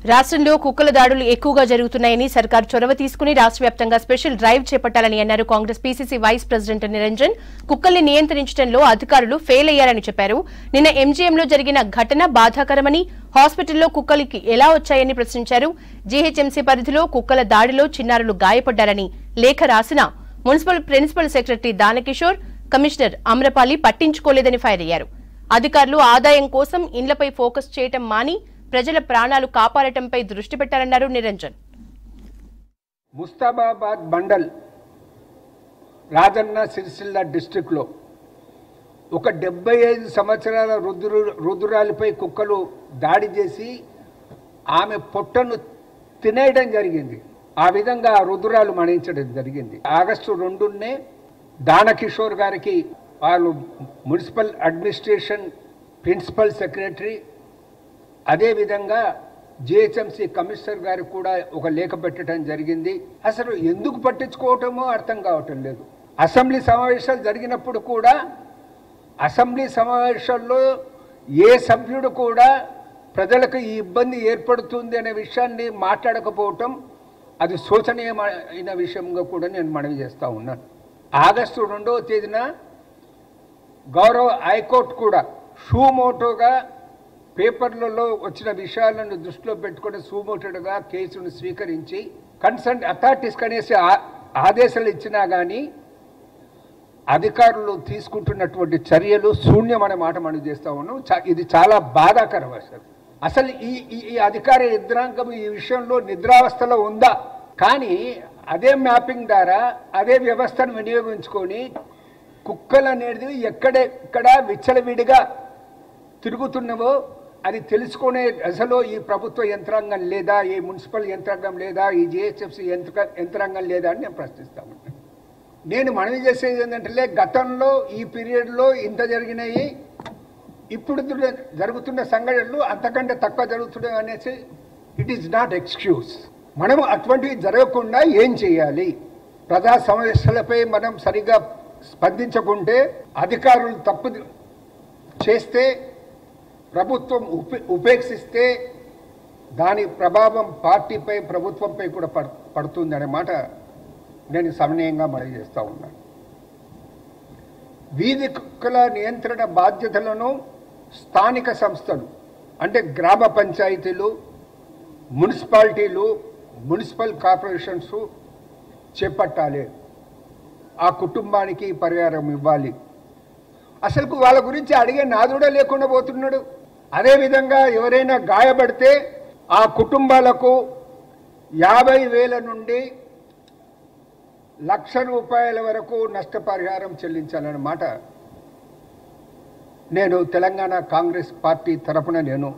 రాష్ట్రంలో కుక్కల దాడులు ఎక్కువగా జరుగుతున్నాయని సర్కార్ చొరవ తీసుకుని రాష్ట్ర వ్యాప్తంగా స్పెషల్ డ్రైవ్ చేపట్టాలని అన్నారు Congress PCC vice president Niranjan. కుక్కల్ని నియంత్రించడంలో అధికారులు ఫెయిల్ అయ్యారని చెప్పారు. నిన్న ఎంజీఎంలో జరిగిన ఘటన బాధాకరమని, హాస్పిటల్లో కుక్కలకి ఎలా వచ్చాయని ప్రశ్నించారు. జీహెచ్ఎంసీ పరిధిలో కుక్కల దాడిలో చిన్నారులు గాయపడ్డారని లేఖ రాసిన municipal principal secretary Danakishore, commissioner Amrapali పట్టించుకోలేదని ఫైర్ అయ్యారు. అధికారులు ఆదాయం కోసం ఇండ్లపై ఫోకస్ చేయటం మాని ప్రజల ప్రాణాలు కాపాడటంపై దృష్టి పెట్టారన్నారు నిరంజన్. ముస్తాబాబాద్ మండల్ రాజన్న సిరిసిల్ల డిస్ట్రిక్ట్లో ఒక 75 సంవత్సరాల రుద్రాలపై కుక్కలు దాడి చేసి ఆమె పొట్టను తినేయడం జరిగింది. ఆ విధంగా రుద్రాలు మరణించడం జరిగింది. ఆగస్టు 2నే దానకిషోర్ గారికి వాళ్ళు మున్సిపల్ అడ్మినిస్ట్రేషన్ ప్రిన్సిపల్ సెక్రటరీ, అదేవిధంగా జిహెచ్ఎంసీ కమిషనర్ గారికి కూడా ఒక లేఖ పెట్టడం జరిగింది. అసలు ఎందుకు పట్టించుకోవటమో అర్థం కావటం లేదు. అసెంబ్లీ సమావేశాలు జరిగినప్పుడు కూడా అసెంబ్లీ సమావేశాల్లో ఏ సభ్యుడు కూడా ప్రజలకు ఈ ఇబ్బంది ఏర్పడుతుంది అనే విషయాన్ని మాట్లాడకపోవటం అది శోచనీయమైన విషయంగా కూడా నేను మనవి చేస్తూ ఉన్నాను. ఆగస్టు 2వ తేదీన గౌరవ హైకోర్టు కూడా షూమోటోగా పేపర్లలో వచ్చిన విషయాలను దృష్టిలో పెట్టుకుని సూమోటోగా కేసును స్వీకరించి కన్సర్న్ అథారిటీస్ కనేసి ఆదేశాలు ఇచ్చినా కానీ అధికారులు తీసుకుంటున్నటువంటి చర్యలు శూన్యమనే మాట మనం చేస్తూ ఉన్నాం. ఇది చాలా బాధాకరం. అసలు ఈ అధికార యంత్రాంగం ఈ విషయంలో నిద్రావస్థలో ఉందా? కానీ అదే మ్యాపింగ్ ద్వారా అదే వ్యవస్థను వినియోగించుకొని కుక్కలు అనేది ఎక్కడెక్కడ విచ్చలవిడిగా తిరుగుతున్నవో అది తెలుసుకునే అసలు ఈ ప్రభుత్వ యంత్రాంగం లేదా, ఈ మున్సిపల్ యంత్రాంగం లేదా, ఈ జిహెచ్ఎంసీ యంత్రాంగం లేదా అని నేను ప్రశ్నిస్తాను. నేను మనవి చేసేది ఏంటంటే గతంలో ఈ పీరియడ్లో ఇంత జరిగినాయి, ఇప్పుడు జరుగుతున్న సంఘటనలు అంతకంటే తక్కువ జరుగుతున్నాయి అనేసి ఇట్ ఈజ్ నాట్ ఎక్స్క్యూజ్. మనం అటువంటివి జరగకుండా ఏం చేయాలి? ప్రజా సమస్యలపై మనం సరిగ్గా స్పందించకుంటే, అధికారులు తప్పు చేస్తే, ప్రభుత్వం ఉపేక్షిస్తే దాని ప్రభావం పార్టీపై ప్రభుత్వంపై కూడా పడుతుంది అనే మాట నేను సమన్వయంగా మనవి చేస్తూ ఉన్నాను. వీధి కుక్కల నియంత్రణ బాధ్యతలను స్థానిక సంస్థలు అంటే గ్రామ పంచాయతీలు, మున్సిపాలిటీలు, మున్సిపల్ కార్పొరేషన్స్ చేపట్టాలి. ఆ కుటుంబానికి పరిహారం ఇవ్వాలి. అసలు వాళ్ళ గురించి అడిగే నాదుడే లేకుండా పోతున్నాడు. అదేవిధంగా ఎవరైనా గాయపడితే ఆ కుటుంబాలకు 50,000 నుండి ₹1,00,000 వరకు నష్టపరిహారం చెల్లించాలన్నమాట నేను తెలంగాణ కాంగ్రెస్ పార్టీ తరఫున నేను